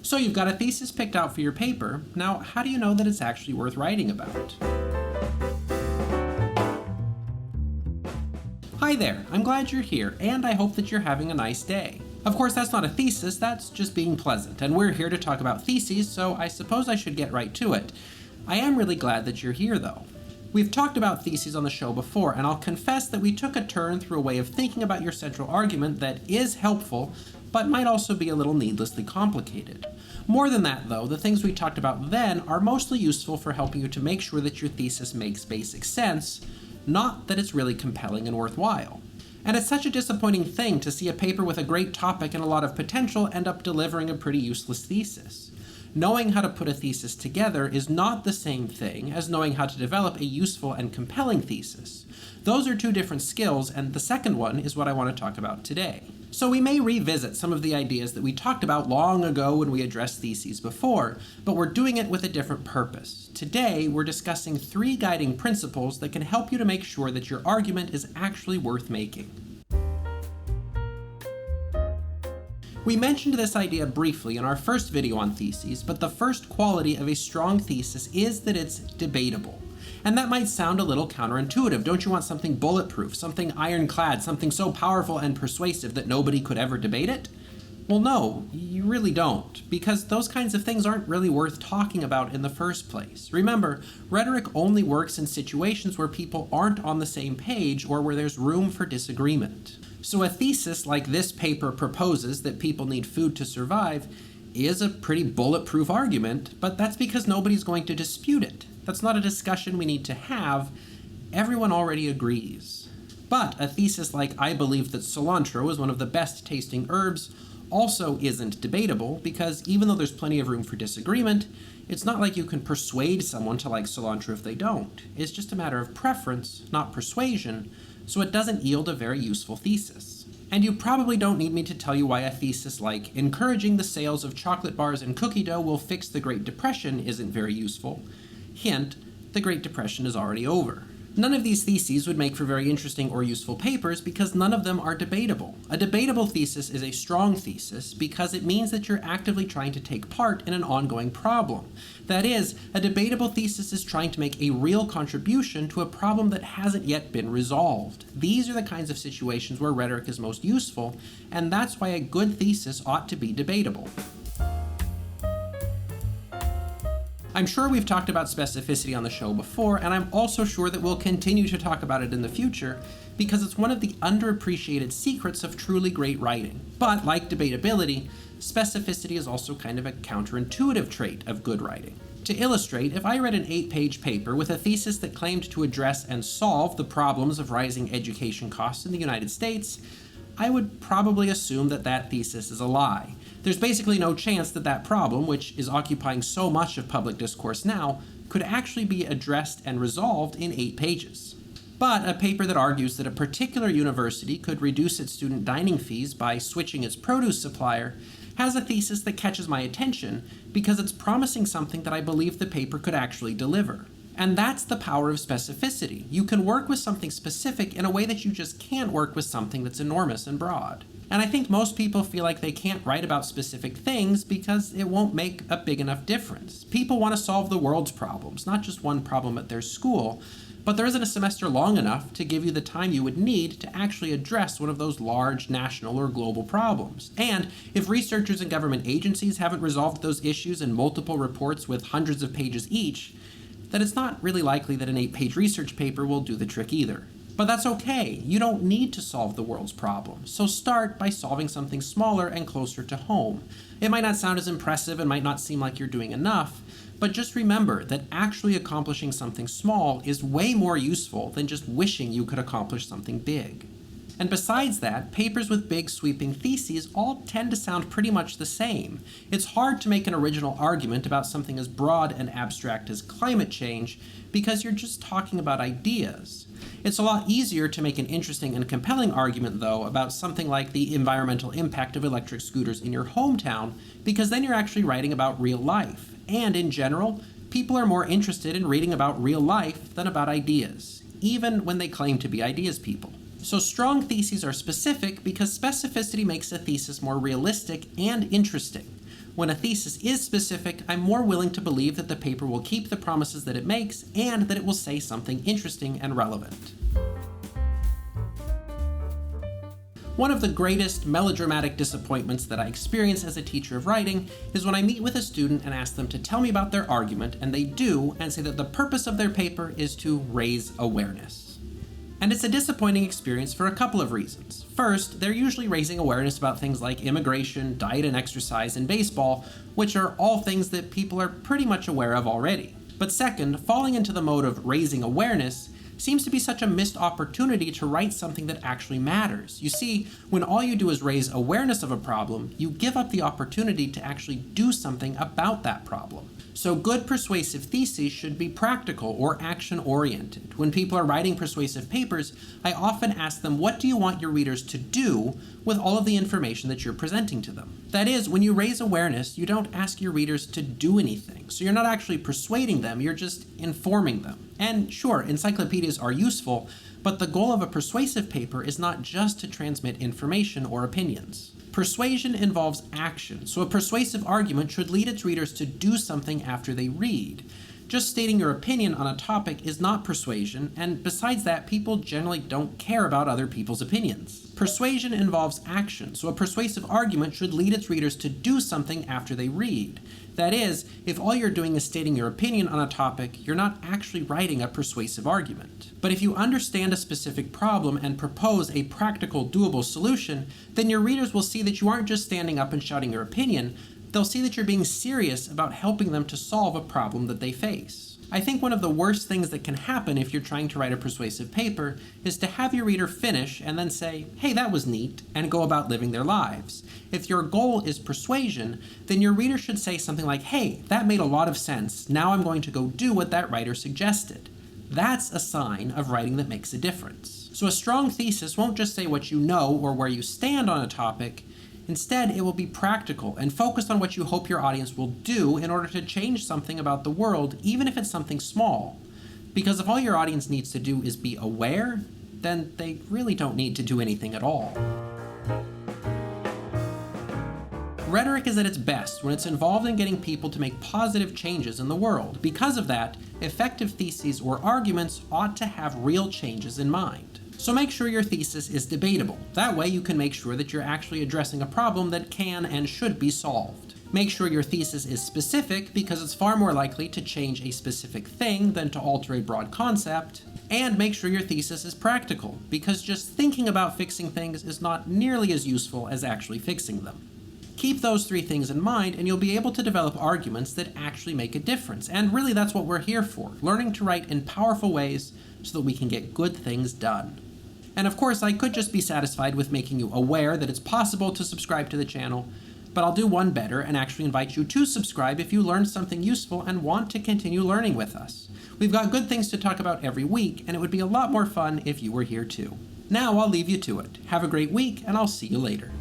So you've got a thesis picked out for your paper. Now, how do you know that it's actually worth writing about? Hi there, I'm glad you're here, and I hope that you're having a nice day. Of course, that's not a thesis, that's just being pleasant, and we're here to talk about theses, so I suppose I should get right to it. I am really glad that you're here, though. We've talked about theses on the show before, and I'll confess that we took a turn through a way of thinking about your central argument that is helpful, but might also be a little needlessly complicated. More than that, though, the things we talked about then are mostly useful for helping you to make sure that your thesis makes basic sense, not that it's really compelling and worthwhile. And it's such a disappointing thing to see a paper with a great topic and a lot of potential end up delivering a pretty useless thesis. Knowing how to put a thesis together is not the same thing as knowing how to develop a useful and compelling thesis. Those are two different skills, and the second one is what I want to talk about today. So we may revisit some of the ideas that we talked about long ago when we addressed theses before, but we're doing it with a different purpose. Today, we're discussing 3 guiding principles that can help you to make sure that your argument is actually worth making. We mentioned this idea briefly in our first video on theses, but the first quality of a strong thesis is that it's debatable. And that might sound a little counterintuitive. Don't you want something bulletproof, something ironclad, something so powerful and persuasive that nobody could ever debate it? Well, no, you really don't, because those kinds of things aren't really worth talking about in the first place. Remember, rhetoric only works in situations where people aren't on the same page or where there's room for disagreement. So a thesis like this paper proposes that people need food to survive is a pretty bulletproof argument, but that's because nobody's going to dispute it. That's not a discussion we need to have. Everyone already agrees. But a thesis like I believe that cilantro is one of the best tasting herbs also isn't debatable, because even though there's plenty of room for disagreement, it's not like you can persuade someone to like cilantro if they don't. It's just a matter of preference, not persuasion, so it doesn't yield a very useful thesis. And you probably don't need me to tell you why a thesis like encouraging the sales of chocolate bars and cookie dough will fix the Great Depression isn't very useful. Hint, the Great Depression is already over. None of these theses would make for very interesting or useful papers because none of them are debatable. A debatable thesis is a strong thesis because it means that you're actively trying to take part in an ongoing problem. That is, a debatable thesis is trying to make a real contribution to a problem that hasn't yet been resolved. These are the kinds of situations where rhetoric is most useful, and that's why a good thesis ought to be debatable. I'm sure we've talked about specificity on the show before, and I'm also sure that we'll continue to talk about it in the future, because it's one of the underappreciated secrets of truly great writing. But like debatability, specificity is also kind of a counterintuitive trait of good writing. To illustrate, if I read an 8-page paper with a thesis that claimed to address and solve the problems of rising education costs in the United States, I would probably assume that that thesis is a lie. There's basically no chance that that problem, which is occupying so much of public discourse now, could actually be addressed and resolved in 8 pages. But a paper that argues that a particular university could reduce its student dining fees by switching its produce supplier has a thesis that catches my attention because it's promising something that I believe the paper could actually deliver. And that's the power of specificity. You can work with something specific in a way that you just can't work with something that's enormous and broad. And I think most people feel like they can't write about specific things because it won't make a big enough difference. People want to solve the world's problems, not just one problem at their school, but there isn't a semester long enough to give you the time you would need to actually address one of those large national or global problems. And if researchers and government agencies haven't resolved those issues in multiple reports with hundreds of pages each, then it's not really likely that an 8-page research paper will do the trick either. But that's okay. You don't need to solve the world's problems. So start by solving something smaller and closer to home. It might not sound as impressive and might not seem like you're doing enough, but just remember that actually accomplishing something small is way more useful than just wishing you could accomplish something big. And besides that, papers with big sweeping theses all tend to sound pretty much the same. It's hard to make an original argument about something as broad and abstract as climate change because you're just talking about ideas. It's a lot easier to make an interesting and compelling argument, though, about something like the environmental impact of electric scooters in your hometown, because then you're actually writing about real life. And in general, people are more interested in reading about real life than about ideas, even when they claim to be ideas people. So strong theses are specific because specificity makes a thesis more realistic and interesting. When a thesis is specific, I'm more willing to believe that the paper will keep the promises that it makes and that it will say something interesting and relevant. One of the greatest melodramatic disappointments that I experience as a teacher of writing is when I meet with a student and ask them to tell me about their argument, and they do, and say that the purpose of their paper is to raise awareness. And it's a disappointing experience for a couple of reasons. First, they're usually raising awareness about things like immigration, diet and exercise, and baseball, which are all things that people are pretty much aware of already. But second, falling into the mode of raising awareness seems to be such a missed opportunity to write something that actually matters. You see, when all you do is raise awareness of a problem, you give up the opportunity to actually do something about that problem. So good persuasive theses should be practical or action-oriented. When people are writing persuasive papers, I often ask them, what do you want your readers to do with all of the information that you're presenting to them? That is, when you raise awareness, you don't ask your readers to do anything. So you're not actually persuading them, you're just informing them. And sure, encyclopedias are useful, but the goal of a persuasive paper is not just to transmit information or opinions. Persuasion involves action, so a persuasive argument should lead its readers to do something after they read. Just stating your opinion on a topic is not persuasion, and besides that, people generally don't care about other people's opinions. Persuasion involves action, so a persuasive argument should lead its readers to do something after they read. That is, if all you're doing is stating your opinion on a topic, you're not actually writing a persuasive argument. But if you understand a specific problem and propose a practical, doable solution, then your readers will see that you aren't just standing up and shouting your opinion, they'll see that you're being serious about helping them to solve a problem that they face. I think one of the worst things that can happen if you're trying to write a persuasive paper is to have your reader finish and then say, hey, that was neat, and go about living their lives. If your goal is persuasion, then your reader should say something like, hey, that made a lot of sense, now I'm going to go do what that writer suggested. That's a sign of writing that makes a difference. So a strong thesis won't just say what you know or where you stand on a topic. Instead, it will be practical and focused on what you hope your audience will do in order to change something about the world, even if it's something small. Because if all your audience needs to do is be aware, then they really don't need to do anything at all. Rhetoric is at its best when it's involved in getting people to make positive changes in the world. Because of that, effective theses or arguments ought to have real changes in mind. So make sure your thesis is debatable. That way you can make sure that you're actually addressing a problem that can and should be solved. Make sure your thesis is specific because it's far more likely to change a specific thing than to alter a broad concept. And make sure your thesis is practical because just thinking about fixing things is not nearly as useful as actually fixing them. Keep those three things in mind and you'll be able to develop arguments that actually make a difference. And really that's what we're here for, learning to write in powerful ways so that we can get good things done. And of course, I could just be satisfied with making you aware that it's possible to subscribe to the channel, but I'll do one better and actually invite you to subscribe if you learned something useful and want to continue learning with us. We've got good things to talk about every week, and it would be a lot more fun if you were here too. Now I'll leave you to it. Have a great week, and I'll see you later.